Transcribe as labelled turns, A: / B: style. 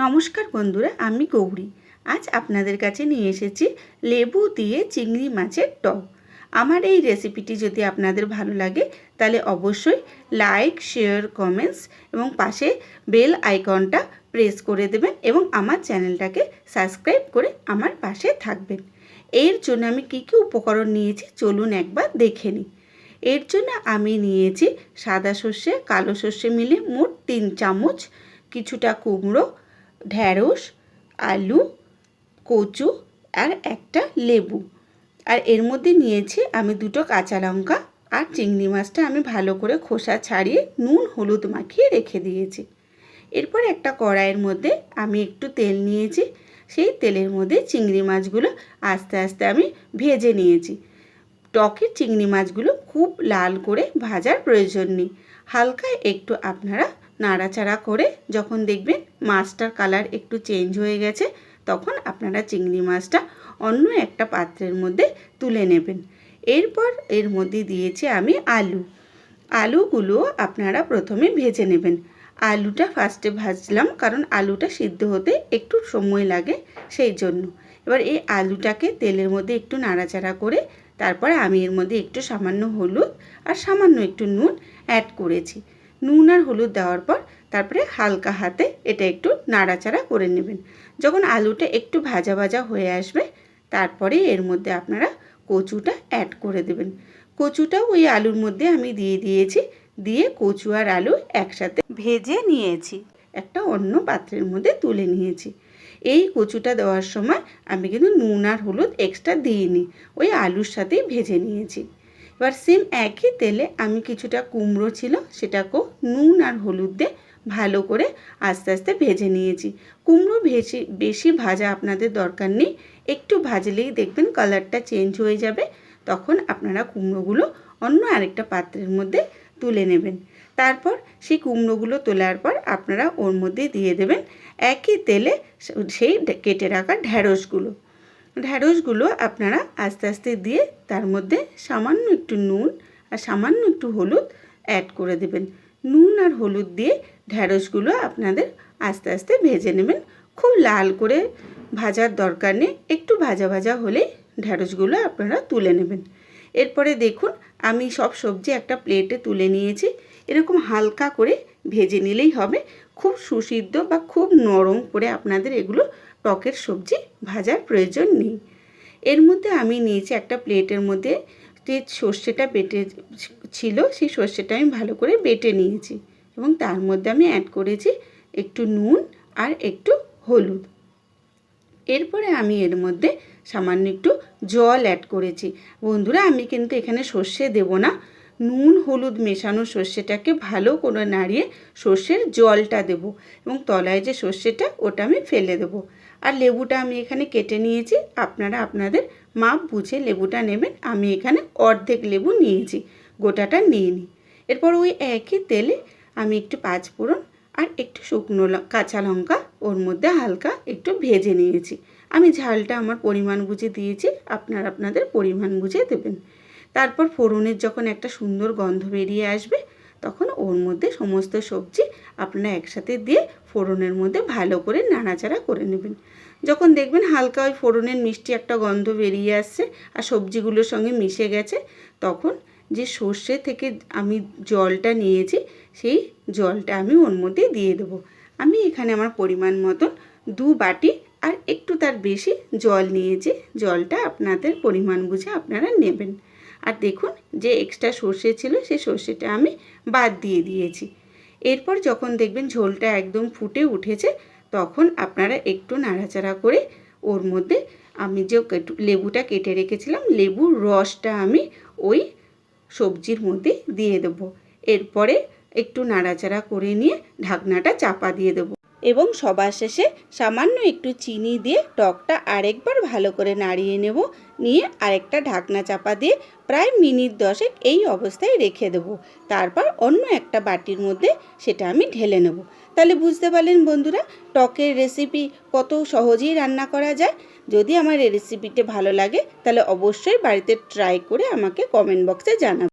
A: নমস্কার বন্ধুরা, আমি গৌরী। আজ আপনাদের কাছে নিয়ে এসেছি লেবু দিয়ে চিংড়ি মাছের টক। আমার এই রেসিপিটি যদি আপনাদের ভালো লাগে তাহলে অবশ্যই লাইক, শেয়ার, কমেন্টস এবং পাশে বেল আইকনটা প্রেস করে দেবেন এবং আমার চ্যানেলটাকে সাবস্ক্রাইব করে আমার পাশে থাকবেন। এর জন্য আমি কী কী উপকরণ নিয়েছি চলুন একবার দেখে নিই। এর জন্য আমি নিয়েছি সাদা সর্ষে, কালো সর্ষে মিলে মোট 3 চামচ, কিছুটা কুমড়ো, ঢ্যাঁড়স, আলু, কচু আর একটা লেবু। আর এর মধ্যে নিয়েছি আমি 2টো কাঁচা লঙ্কা। আর চিংড়ি মাছটা আমি ভালো করে খোসা ছাড়িয়ে নুন হলুদ মাখিয়ে রেখে দিয়েছি। এরপর একটা কড়াইয়ের মধ্যে আমি একটু তেল নিয়েছি। সেই তেলের মধ্যে চিংড়ি মাছগুলো আস্তে আস্তে আমি ভেজে নিয়েছি। টকের চিংড়ি মাছগুলো খুব লাল করে ভাজার প্রয়োজন নেই, হালকা একটু আপনারা নাড়াচাড়া করে যখন দেখবেন মাছটার কালার একটু চেঞ্জ হয়ে গেছে তখন আপনারা চিংড়ি মাছটা অন্য একটা পাত্রের মধ্যে তুলে নেবেন। এরপর এর মধ্যে দিয়েছি আমি আলুগুলো আপনারা প্রথমে ভেজে নেবেন। আলুটা ফার্স্টে ভাজলাম কারণ আলুটা সিদ্ধ হতে একটু সময় লাগে, সেই জন্য। এবার এই আলুটাকে তেলের মধ্যে একটু নাড়াচাড়া করে তারপরে আমি এর মধ্যে একটু সামান্য হলুদ আর সামান্য একটু নুন অ্যাড করেছি। নুন আর হলুদ দেওয়ার পর তারপরে হালকা হাতে এটা একটু নাড়াচাড়া করে নেবেন। যখন আলুটা একটু ভাজা ভাজা হয়ে আসবে তারপরে এর মধ্যে আপনারা কচুটা অ্যাড করে দেবেন। কচুটাও ওই আলুর মধ্যে আমি দিয়ে দিয়েছি। দিয়ে কচু আর আলু একসাথে ভেজে নিয়েছি, একটা অন্য পাত্রের মধ্যে তুলে নিয়েছি। এই কচুটা দেওয়ার সময় আমি কিন্তু নুন আর হলুদ এক্সট্রা দিইনি, ওই আলুর সাথেই ভেজে নিয়েছি। এবার সেম একই তেলে আমি কিছুটা কুমড়ো ছিল সেটাকেও নুন আর হলুদ দিয়ে ভালো করে আস্তে আস্তে ভেজে নিয়েছি। কুমড়ো বেশি ভাজা আপনাদের দরকার নেই, একটু ভাজলেই দেখবেন কালারটা চেঞ্জ হয়ে যাবে। তখন আপনারা কুমড়োগুলো অন্য আরেকটা পাত্রের মধ্যে তুলে নেবেন। তারপর সেই কুমড়োগুলো তোলার পর আপনারা ওর মধ্যে দিয়ে দেবেন একই তেলে সেই কেটে রাখা ঢ্যাঁড়সগুলো আপনারা আস্তে আস্তে দিয়ে তার মধ্যে সামান্য একটু নুন আর সামান্য একটু হলুদ অ্যাড করে দেবেন। নুন আর হলুদ দিয়ে ঢ্যাঁড়সগুলো আপনাদের আস্তে আস্তে ভেজে নেবেন। খুব লাল করে ভাজার দরকার নেই, একটু ভাজা ভাজা হলেই ঢ্যাঁড়সগুলো আপনারা তুলে নেবেন। এরপরে দেখুন আমি সব সবজি একটা প্লেটে তুলে নিয়েছি। এরকম হালকা করে ভেজে নিলেই হবে, খুব সুসিদ্ধ বা খুব নরম করে আপনাদের এগুলো টকের সবজি ভাজার প্রয়োজন নেই। এর মধ্যে আমি নিয়েছি একটা প্লেটের মধ্যে যে সর্ষেটা বেটে ছিল সেই সর্ষেটা আমি ভালো করে বেটে নিয়েছি এবং তার মধ্যে আমি অ্যাড করেছি একটু নুন আর একটু হলুদ। এরপরে আমি এর মধ্যে সামান্য একটু জল অ্যাড করেছি। বন্ধুরা, আমি কিন্তু এখানে সর্ষে দেব না, নুন হলুদ মেশানো সর্ষেটাকে ভালো করে নাড়িয়ে সর্ষের জলটা দেব এবং তলায় যে সর্ষেটা ওটা আমি ফেলে দেব। আর লেবুটা আমি এখানে কেটে নিয়েছি, আপনারা আপনাদের মাপ বুঝে লেবুটা নেবেন। আমি এখানে অর্ধেক লেবু নিয়েছি, গোটাটা নিইনি। এরপর ওই একই তেলে আমি একটু পাঁচফোড়ন আর একটু শুকনো কাঁচা লঙ্কা ওর মধ্যে হালকা একটু ভেজে নিয়েছি। আমি ঝালটা আমার পরিমাণ বুঝে দিয়েছি, আপনারা আপনাদের পরিমাণ বুঝে দেবেন। তারপর ফোড়নের যখন একটা সুন্দর গন্ধ বেরিয়ে আসবে তখন ওর মধ্যে সমস্ত সবজি আপনারা একসাথে দিয়ে ফোড়নের মধ্যে ভালো করে নাড়াচাড়া করে নেবেন। যখন দেখবেন হালকা ওই ফোড়নের মিষ্টি একটা গন্ধ বেরিয়ে আসছে আর সবজিগুলোর সঙ্গে মিশে গেছে তখন যে সর্ষে থেকে আমি জলটা নিয়েছি সেই জলটা আমি ওর মধ্যে দিয়ে দেবো। আমি এখানে আমার পরিমাণ মতন 2 বাটি আর একটু তার বেশি জল নিয়েছি। জলটা আপনাদের পরিমাণ বুঝে আপনারা নেবেন। আর দেখুন যে এক্সট্রা সর্ষে ছিল সেই সর্ষেটা আমি বাদ দিয়ে দিয়েছি। এরপর যখন দেখবেন ঝোলটা একদম ফুটে উঠেছে তখন আপনারা একটু নাড়াচাড়া করে ওর মধ্যে আমি যে লেবুটা কেটে রেখেছিলাম লেবুর রসটা আমি ওই সবজির মধ্যে দিয়ে দেবো। এরপরে একটু নাড়াচাড়া করে নিয়ে ঢাকনাটা চাপা দিয়ে দেবো এবং সবার শেষে সামান্য একটু চিনি দিয়ে টকটা আরেকবার ভালো করে নাড়িয়ে নেব। নিয়ে আরেকটা ঢাকনা চাপা দিয়ে প্রায় মিনিট 10 এই অবস্থায় রেখে দেব। তারপর অন্য একটা বাটির মধ্যে সেটা আমি ঢেলে নেব। তাহলে বুঝতে পারলেন বন্ধুরা টকের রেসিপি কত সহজেই রান্না করা যায়। যদি আমার এই রেসিপিটা ভালো লাগে তাহলে অবশ্যই বাড়িতে ট্রাই করে আমাকে কমেন্ট বক্সে জানাবেন।